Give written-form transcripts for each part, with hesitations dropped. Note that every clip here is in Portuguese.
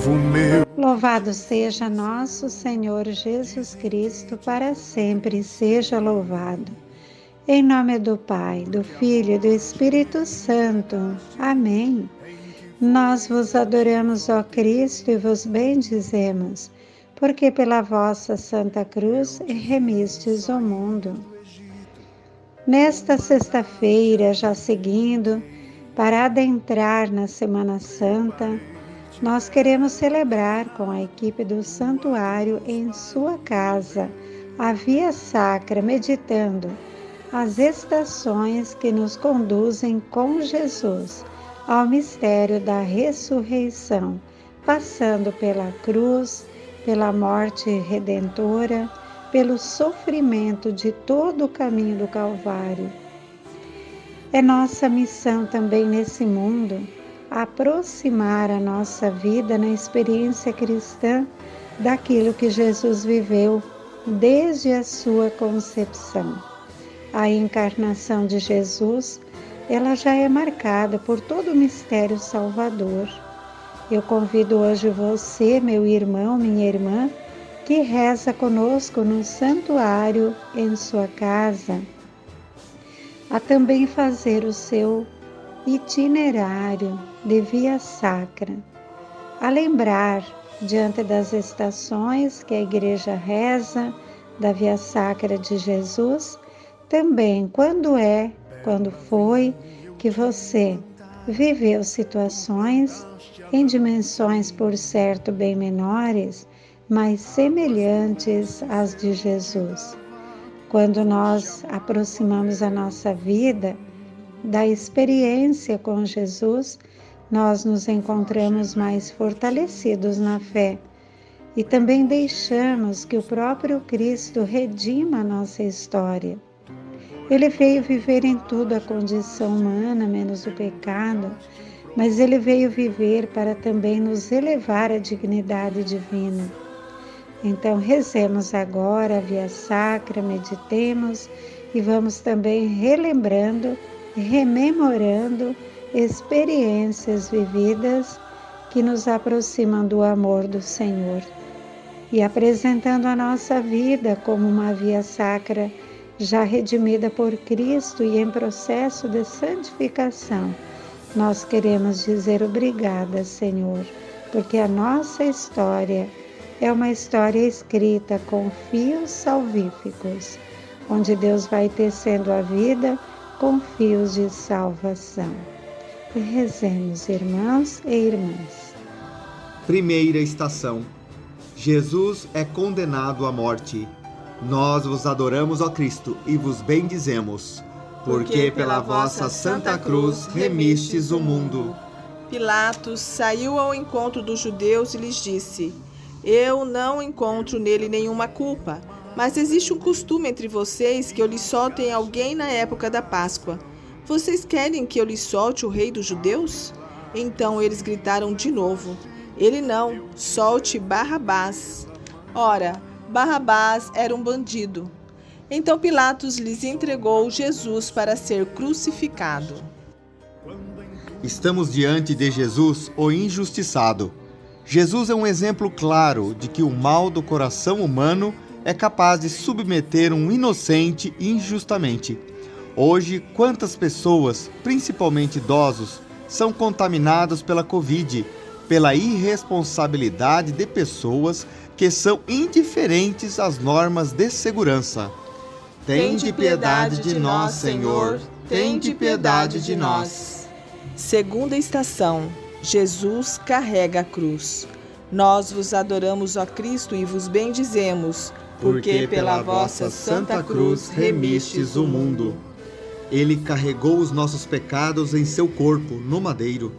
povo meu. Louvado seja nosso Senhor Jesus Cristo, para sempre seja louvado. Em nome do Pai, do Filho e do Espírito Santo. Amém. Nós vos adoramos, ó Cristo, e vos bendizemos, porque pela vossa Santa Cruz remistes o mundo. Nesta sexta-feira, já seguindo, para adentrar na Semana Santa, nós queremos celebrar com a equipe do Santuário em sua casa a Via Sacra, meditando as estações que nos conduzem com Jesus ao mistério da ressurreição, passando pela cruz, pela morte redentora, pelo sofrimento de todo o caminho do Calvário. É nossa missão também nesse mundo aproximar a nossa vida na experiência cristã daquilo que Jesus viveu desde a sua concepção. A encarnação de Jesus, ela já é marcada por todo o mistério salvador. Eu convido hoje você, meu irmão, minha irmã, que reza conosco no santuário em sua casa, a também fazer o seu itinerário de Via Sacra, a lembrar, diante das estações que a Igreja reza da Via Sacra de Jesus, também quando foi que você viveu situações em dimensões, por certo, bem menores, mas semelhantes às de Jesus. Quando nós aproximamos a nossa vida da experiência com Jesus, nós nos encontramos mais fortalecidos na fé e também deixamos que o próprio Cristo redima a nossa história. Ele veio viver em tudo a condição humana, menos o pecado, mas ele veio viver para também nos elevar à dignidade divina. Então, rezemos agora a Via Sacra, meditemos e vamos também relembrando, rememorando experiências vividas que nos aproximam do amor do Senhor e apresentando a nossa vida como uma Via Sacra já redimida por Cristo e em processo de santificação. Nós queremos dizer obrigada, Senhor, porque a nossa história é uma história escrita com fios salvíficos, onde Deus vai tecendo a vida com fios de salvação. Rezemos, irmãos e irmãs. Primeira estação. Jesus é condenado à morte. Nós vos adoramos, ó Cristo, e vos bendizemos, porque pela vossa Santa Cruz remistes o mundo. Pilatos saiu ao encontro dos judeus e lhes disse: Eu não encontro nele nenhuma culpa, mas existe um costume entre vocês que eu lhe solte alguém na época da Páscoa. Vocês querem que eu lhe solte o rei dos judeus? Então eles gritaram de novo: Ele não, solte Barrabás. Ora, Barrabás era um bandido. Então Pilatos lhes entregou Jesus para ser crucificado. Estamos diante de Jesus, o injustiçado. Jesus é um exemplo claro de que o mal do coração humano é capaz de submeter um inocente injustamente. Hoje, quantas pessoas, principalmente idosos, são contaminados pela Covid, pela irresponsabilidade de pessoas que são indiferentes às normas de segurança. Tende piedade de nós, Senhor, tende piedade de nós. Segunda estação. Jesus carrega a cruz. Nós vos adoramos, ó Cristo, e vos bendizemos, porque pela vossa Santa Cruz remistes o mundo. Ele carregou os nossos pecados em seu corpo, no madeiro,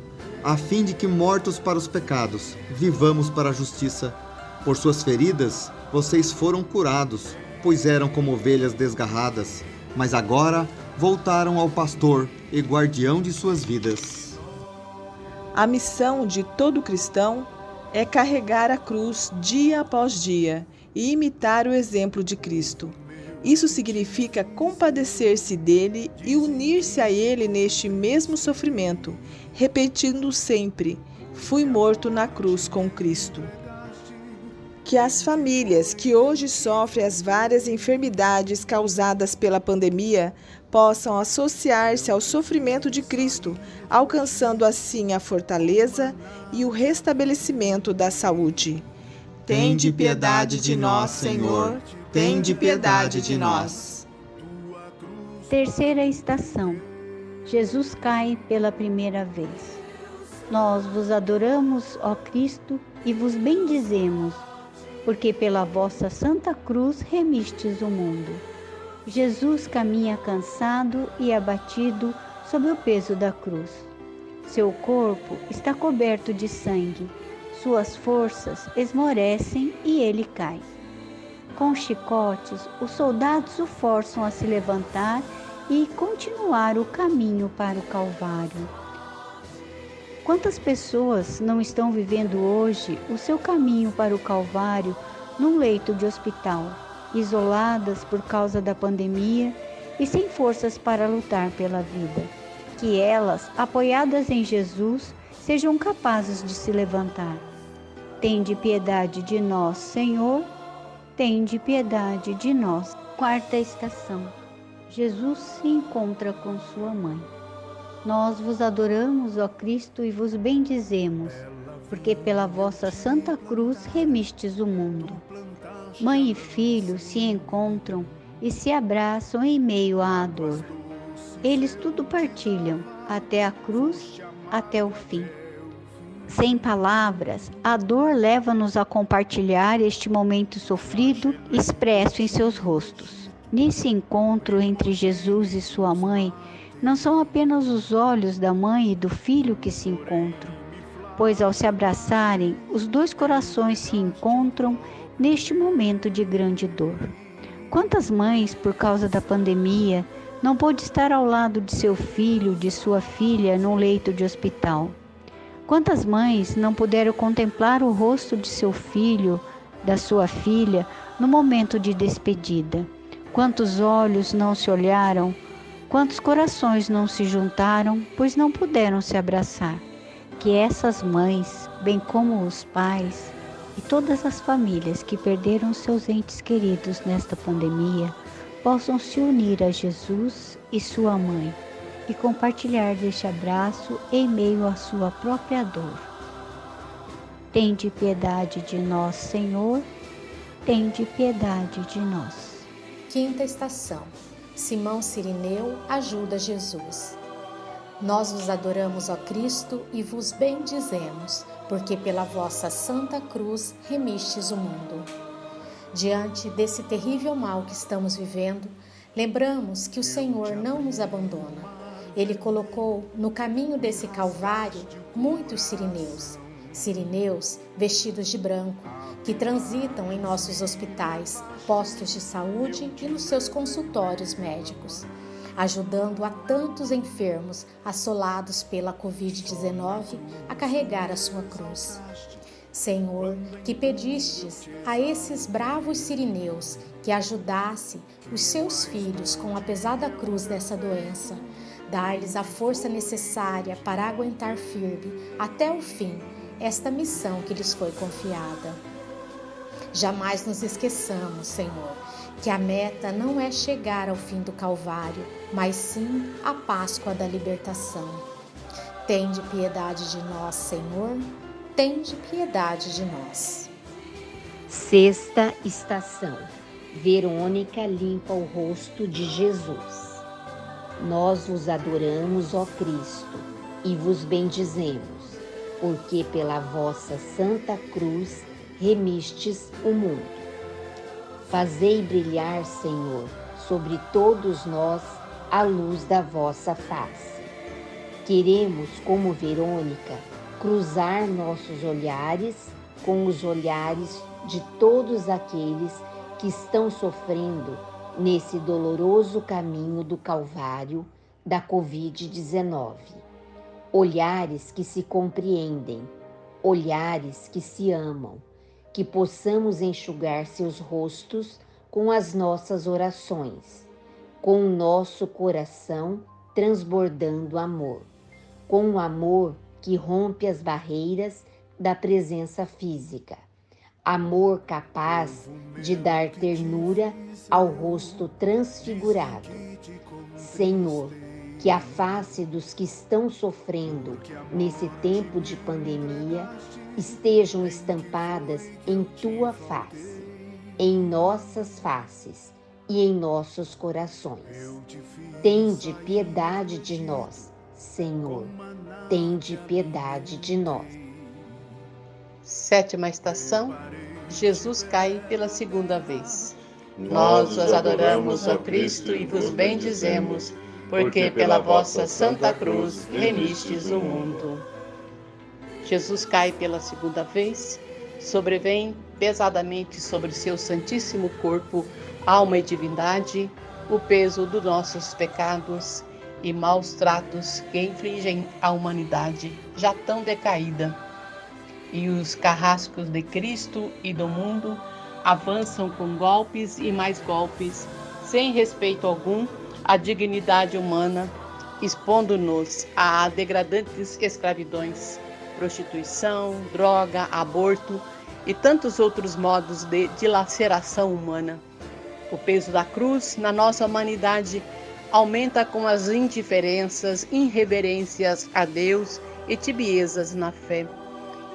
a fim de que, mortos para os pecados, vivamos para a justiça. Por suas feridas, vocês foram curados, pois eram como ovelhas desgarradas, mas agora voltaram ao pastor e guardião de suas vidas. A missão de todo cristão é carregar a cruz dia após dia e imitar o exemplo de Cristo. Isso significa compadecer-se dele e unir-se a ele neste mesmo sofrimento, repetindo sempre: fui morto na cruz com Cristo. Que as famílias que hoje sofrem as várias enfermidades causadas pela pandemia possam associar-se ao sofrimento de Cristo, alcançando assim a fortaleza e o restabelecimento da saúde. Tende piedade de nós, Senhor. Tende piedade de nós. Terceira estação. Jesus cai pela primeira vez. Nós vos adoramos, ó Cristo, e vos bendizemos, porque pela vossa santa cruz remistes o mundo. Jesus caminha cansado e abatido sob o peso da cruz. Seu corpo está coberto de sangue, suas forças esmorecem e ele cai. Com chicotes, os soldados o forçam a se levantar e continuar o caminho para o Calvário. Quantas pessoas não estão vivendo hoje o seu caminho para o Calvário num leito de hospital, isoladas por causa da pandemia e sem forças para lutar pela vida? Que elas, apoiadas em Jesus, sejam capazes de se levantar. Tende piedade de nós, Senhor. Tende piedade de nós. Quarta estação. Jesus se encontra com sua mãe. Nós vos adoramos, ó Cristo, e vos bendizemos, porque pela vossa santa cruz remistes o mundo. Mãe e filho se encontram e se abraçam em meio à dor. Eles tudo partilham, até a cruz, até o fim. Sem palavras, a dor leva-nos a compartilhar este momento sofrido expresso em seus rostos. Nesse encontro entre Jesus e sua mãe, não são apenas os olhos da mãe e do filho que se encontram, pois ao se abraçarem, os dois corações se encontram neste momento de grande dor. Quantas mães, por causa da pandemia, não pôde estar ao lado de seu filho, de sua filha, num leito de hospital? Quantas mães não puderam contemplar o rosto de seu filho, da sua filha, no momento de despedida? Quantos olhos não se olharam? Quantos corações não se juntaram, pois não puderam se abraçar? Que essas mães, bem como os pais e todas as famílias que perderam seus entes queridos nesta pandemia, possam se unir a Jesus e sua mãe e compartilhar deste abraço em meio à sua própria dor. Tende piedade de nós, Senhor. Tende piedade de nós. Quinta estação. Simão Cirineu ajuda Jesus. Nós vos adoramos, ó Cristo, e vos bendizemos, porque pela vossa santa cruz remistes o mundo. Diante desse terrível mal que estamos vivendo, lembramos que o Senhor não nos abandona. Ele colocou no caminho desse Calvário muitos sirineus vestidos de branco, que transitam em nossos hospitais, postos de saúde e nos seus consultórios médicos, ajudando a tantos enfermos assolados pela Covid-19 a carregar a sua cruz. Senhor, que pedistes a esses bravos sirineus que ajudasse os seus filhos com a pesada cruz dessa doença, dá-lhes a força necessária para aguentar firme até o fim esta missão que lhes foi confiada. Jamais nos esqueçamos, Senhor, que a meta não é chegar ao fim do Calvário, mas sim a Páscoa da libertação. Tende piedade de nós, Senhor, tende piedade de nós. Sexta estação. Verônica limpa o rosto de Jesus. Nós vos adoramos, ó Cristo, e vos bendizemos, porque pela vossa santa cruz remistes o mundo. Fazei brilhar, Senhor, sobre todos nós a luz da vossa face. Queremos, como Verônica, cruzar nossos olhares com os olhares de todos aqueles que estão sofrendo nesse doloroso caminho do Calvário da Covid-19. Olhares que se compreendem, olhares que se amam, que possamos enxugar seus rostos com as nossas orações, com o nosso coração transbordando amor, com o amor que rompe as barreiras da presença física. Amor capaz de dar ternura ao rosto transfigurado. Senhor, que a face dos que estão sofrendo nesse tempo de pandemia estejam estampadas em tua face, em nossas faces e em nossos corações. Tende piedade de nós, Senhor, tende piedade de nós. Sétima estação, Jesus cai pela segunda vez. Nós vos adoramos, ó Cristo, e vos bendizemos, porque pela vossa Santa Cruz remistes o mundo. Jesus cai pela segunda vez, sobrevém pesadamente sobre seu santíssimo corpo, alma e divindade, o peso dos nossos pecados e maus tratos que infligem à humanidade já tão decaída. E os carrascos de Cristo e do mundo avançam com golpes e mais golpes, sem respeito algum à dignidade humana, expondo-nos a degradantes escravidões, prostituição, droga, aborto e tantos outros modos de dilaceração humana. O peso da cruz na nossa humanidade aumenta com as indiferenças, irreverências a Deus e tibiezas na fé.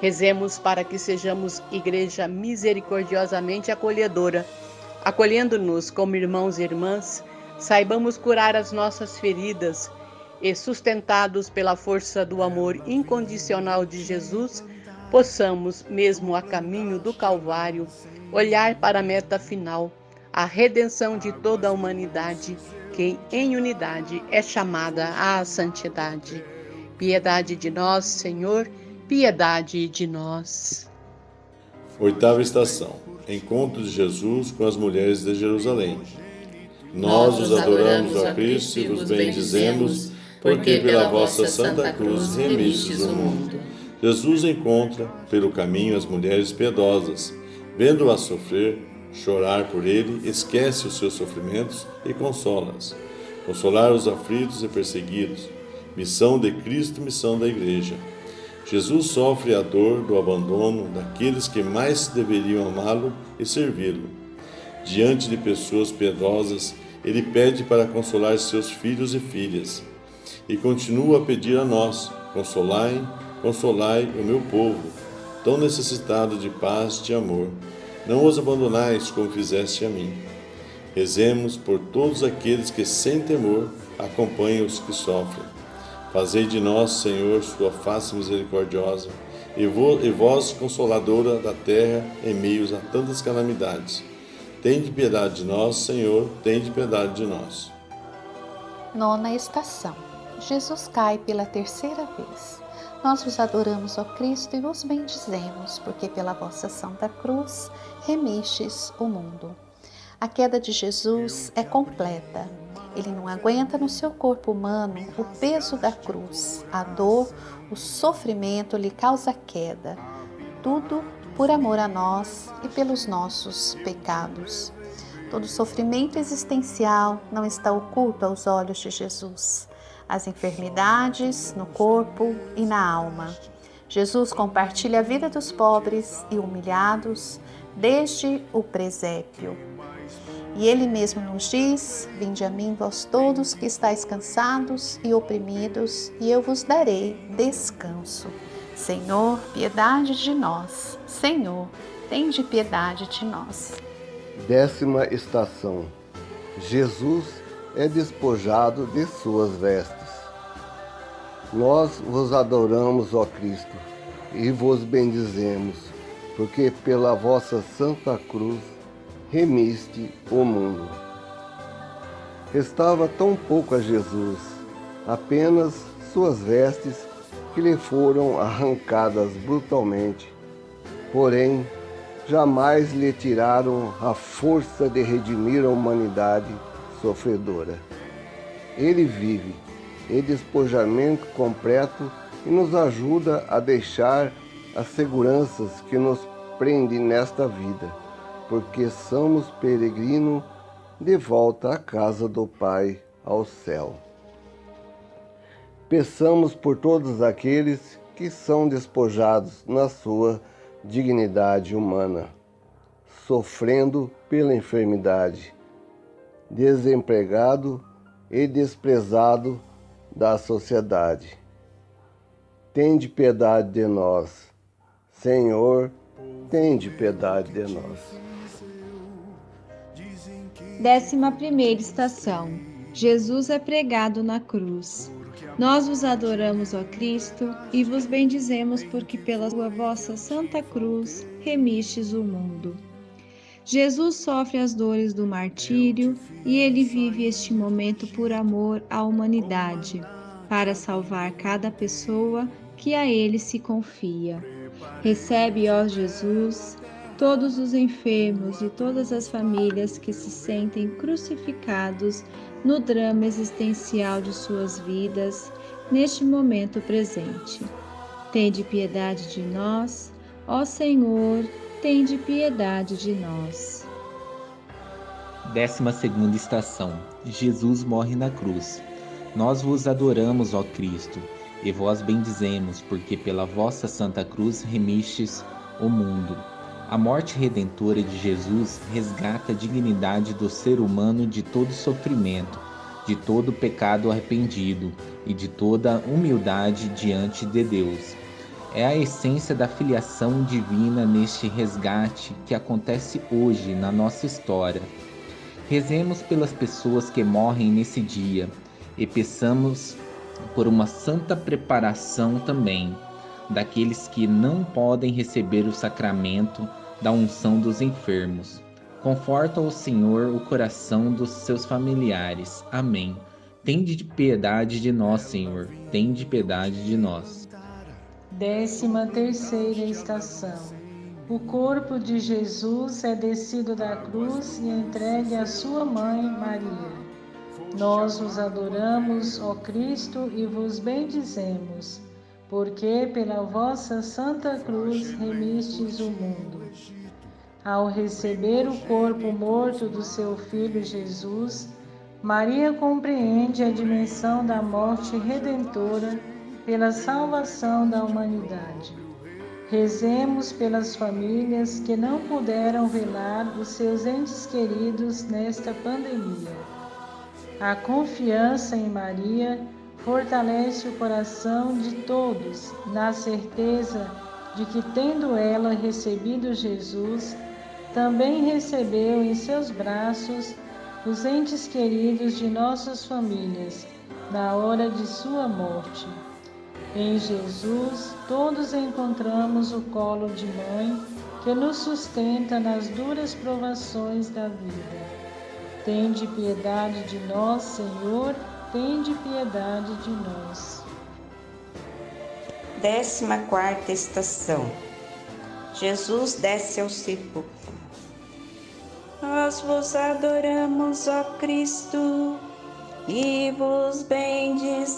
Rezemos para que sejamos igreja misericordiosamente acolhedora, acolhendo-nos como irmãos e irmãs, saibamos curar as nossas feridas e, sustentados pela força do amor incondicional de Jesus, possamos, mesmo a caminho do Calvário, olhar para a meta final, a redenção de toda a humanidade, que em unidade é chamada à santidade. Piedade de nós, Senhor, piedade de nós. Oitava estação. Encontro de Jesus com as mulheres de Jerusalém. Nós os adoramos, ó Cristo, e vos bendizemos, porque pela vossa Santa Cruz remistes o mundo. Jesus encontra pelo caminho as mulheres piedosas. Vendo-as sofrer, chorar por ele, esquece os seus sofrimentos e consola-as. Consolar os aflitos e perseguidos. Missão de Cristo, missão da Igreja. Jesus sofre a dor do abandono daqueles que mais deveriam amá-lo e servi-lo. Diante de pessoas piedosas, ele pede para consolar seus filhos e filhas. E continua a pedir a nós: consolai, consolai o meu povo, tão necessitado de paz e de amor. Não os abandonais como fizeste a mim. Rezemos por todos aqueles que, sem temor, acompanham os que sofrem. Fazei de nós, Senhor, sua face misericordiosa, e vós, consoladora da terra, em meio a tantas calamidades. Tende piedade de nós, Senhor, tende piedade de nós. Nona estação. Jesus cai pela terceira vez. Nós vos adoramos, ó Cristo, e vos bendizemos, porque pela vossa Santa Cruz remistes o mundo. A queda de Jesus é completa. Ele não aguenta no seu corpo humano o peso da cruz, a dor, o sofrimento lhe causa queda. Tudo por amor a nós e pelos nossos pecados. Todo sofrimento existencial não está oculto aos olhos de Jesus. As enfermidades no corpo e na alma. Jesus compartilha a vida dos pobres e humilhados desde o presépio. E ele mesmo nos diz: vinde a mim vós todos que estáis cansados e oprimidos, e eu vos darei descanso. Senhor, piedade de nós. Senhor, tende piedade de nós. 10ª estação. Jesus é despojado de suas vestes. Nós vos adoramos, ó Cristo, e vos bendizemos, porque pela vossa Santa Cruz remiste o mundo. Restava tão pouco a Jesus, apenas suas vestes que lhe foram arrancadas brutalmente, porém jamais lhe tiraram a força de redimir a humanidade sofredora. Ele vive em despojamento completo e nos ajuda a deixar as seguranças que nos prendem nesta vida, porque somos peregrinos de volta à casa do Pai, ao céu. Peçamos por todos aqueles que são despojados na sua dignidade humana, sofrendo pela enfermidade, desempregado e desprezado da sociedade. Tende piedade de nós, Senhor, tende piedade de nós. 11ª estação. Jesus é pregado na cruz. Nós vos adoramos, ó Cristo, e vos bendizemos porque pela vossa santa cruz remistes o mundo. Jesus sofre as dores do martírio e ele vive este momento por amor à humanidade, para salvar cada pessoa que a ele se confia. Recebe, ó Jesus, todos os enfermos e todas as famílias que se sentem crucificados no drama existencial de suas vidas, neste momento presente. Tende piedade de nós, ó Senhor, tende piedade de nós. 12ª estação. Jesus morre na cruz. Nós vos adoramos, ó Cristo, e vós bendizemos, porque pela vossa santa cruz remistes o mundo. A morte redentora de Jesus resgata a dignidade do ser humano de todo sofrimento, de todo pecado arrependido e de toda humildade diante de Deus. É a essência da filiação divina neste resgate que acontece hoje na nossa história. Rezemos pelas pessoas que morrem nesse dia e peçamos por uma santa preparação também daqueles que não podem receber o sacramento da unção dos enfermos. Conforta o Senhor o coração dos seus familiares. Amém. Tende piedade de nós, Senhor. Tende piedade de nós. 13ª estação. O corpo de Jesus é descido da cruz e entregue à sua mãe, Maria. Nós vos adoramos, ó Cristo, e vos bendizemos, porque pela vossa santa cruz remistes o mundo. Ao receber o corpo morto do seu Filho Jesus, Maria compreende a dimensão da morte redentora pela salvação da humanidade. Rezemos pelas famílias que não puderam velar os seus entes queridos nesta pandemia. A confiança em Maria fortalece o coração de todos na certeza de que, tendo ela recebido Jesus, também recebeu em seus braços os entes queridos de nossas famílias na hora de sua morte. Em Jesus, todos encontramos o colo de mãe que nos sustenta nas duras provações da vida. Tende piedade de nós, Senhor, tende piedade de nós. 14ª estação. Jesus desce ao sepulcro. Nós vos adoramos, ó Cristo, e vos bendizemos,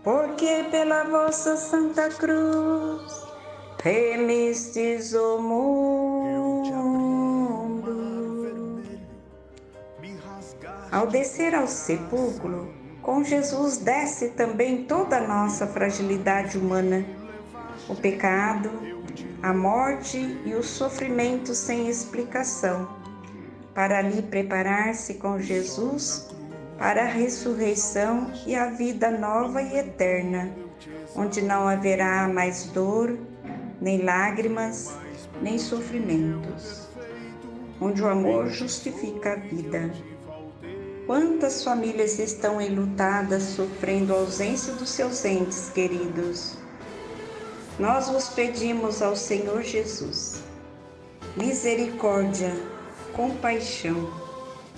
porque pela vossa santa cruz remistes o mundo. Ao descer ao sepulcro, com Jesus desce também toda a nossa fragilidade humana, o pecado, a morte e o sofrimento sem explicação, para ali preparar-se com Jesus para a ressurreição e a vida nova e eterna, onde não haverá mais dor, nem lágrimas, nem sofrimentos, onde o amor justifica a vida. Quantas famílias estão enlutadas, sofrendo a ausência dos seus entes queridos? Nós vos pedimos ao Senhor Jesus misericórdia, compaixão,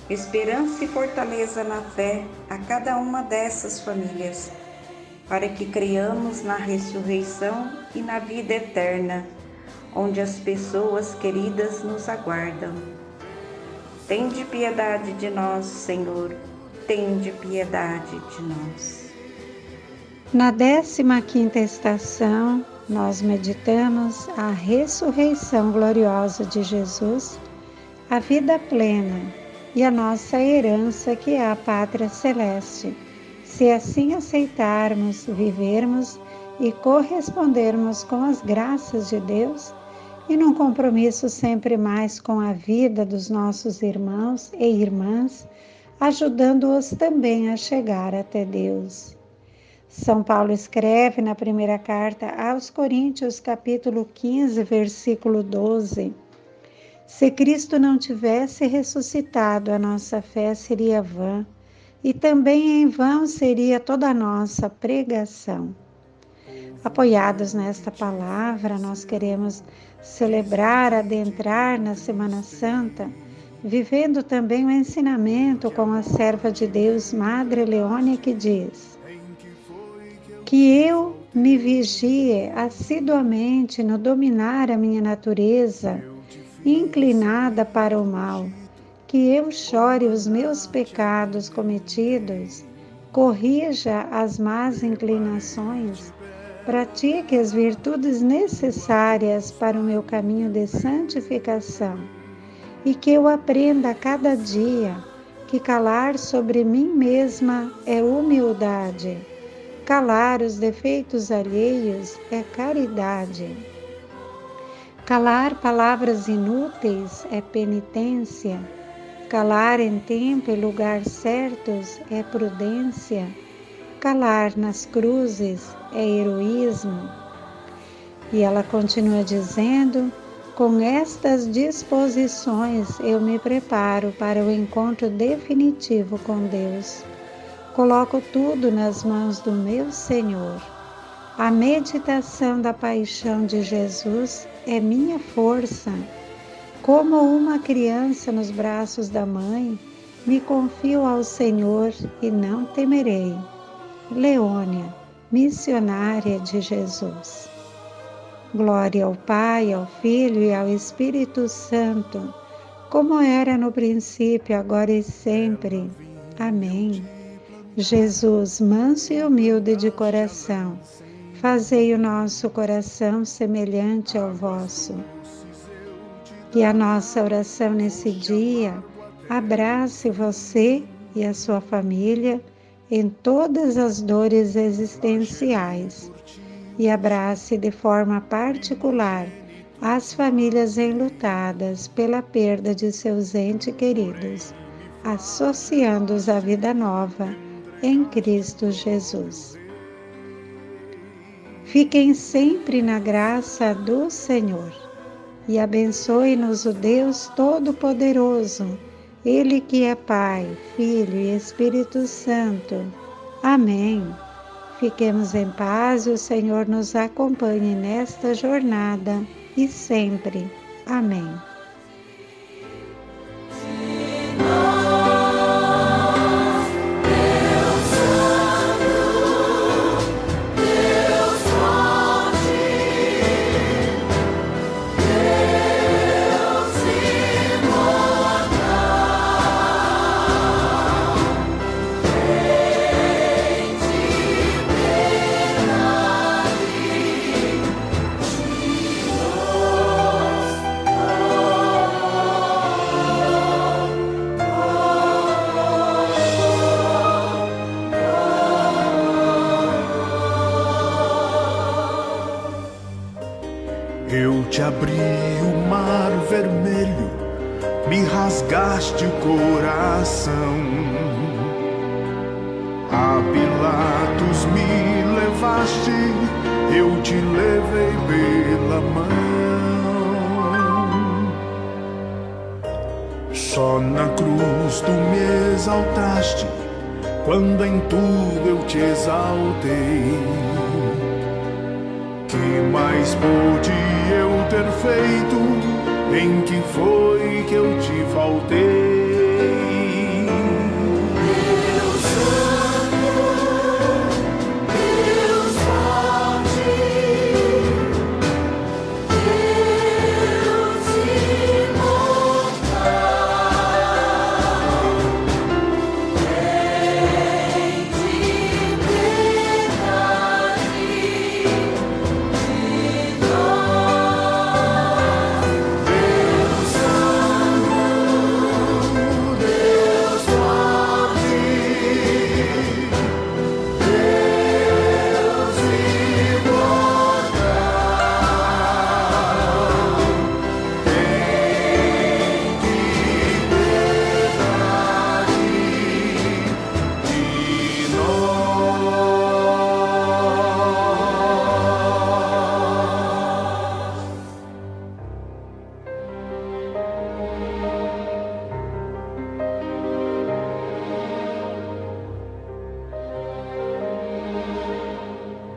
esperança e fortaleza na fé a cada uma dessas famílias, para que creiamos na ressurreição e na vida eterna, onde as pessoas queridas nos aguardam. Tende piedade de nós, Senhor, tende piedade de nós. Na 15ª estação, nós meditamos a ressurreição gloriosa de Jesus, a vida plena e a nossa herança que é a Pátria Celeste, Se assim aceitarmos, vivermos e correspondermos com as graças de Deus, e num compromisso sempre mais com a vida dos nossos irmãos e irmãs, ajudando-os também a chegar até Deus. São Paulo escreve na primeira carta aos Coríntios, capítulo 15, versículo 12: Se Cristo não tivesse ressuscitado, a nossa fé seria vã, e também em vão seria toda a nossa pregação. Apoiados nesta palavra, nós queremos celebrar, adentrar na Semana Santa, vivendo também o ensinamento com a serva de Deus, Madre Leônia, que diz: que eu me vigie assiduamente no dominar a minha natureza, inclinada para o mal, que eu chore os meus pecados cometidos, corrija as más inclinações, pratique as virtudes necessárias para o meu caminho de santificação, e que eu aprenda a cada dia que calar sobre mim mesma é humildade, calar os defeitos alheios é caridade, calar palavras inúteis é penitência, calar em tempo e lugar certos é prudência, calar nas cruzes é heroísmo. E ela continua dizendo: com estas disposições eu me preparo para o encontro definitivo com Deus. Coloco tudo nas mãos do meu Senhor. A meditação da paixão de Jesus é minha força. Como uma criança nos braços da mãe, me confio ao Senhor e não temerei. Leônia, missionária de Jesus. Glória ao Pai, ao Filho e ao Espírito Santo, como era no princípio, agora e sempre. Amém. Jesus, manso e humilde de coração, fazei o nosso coração semelhante ao vosso. Que a nossa oração nesse dia abrace você e a sua família em todas as dores existenciais e abrace de forma particular as famílias enlutadas pela perda de seus entes queridos, associando-os à vida nova em Cristo Jesus. Fiquem sempre na graça do Senhor e abençoe-nos o Deus Todo-Poderoso, Ele que é Pai, Filho e Espírito Santo. Amém. Fiquemos em paz e o Senhor nos acompanhe nesta jornada e sempre. Amém. Eu te abri o mar vermelho, me rasgaste o coração. A Pilatos me levaste, eu te levei pela mão. Só na cruz tu me exaltaste, quando em tudo eu te exaltei. Que mais pude eu ter feito? Em que foi que eu te faltei?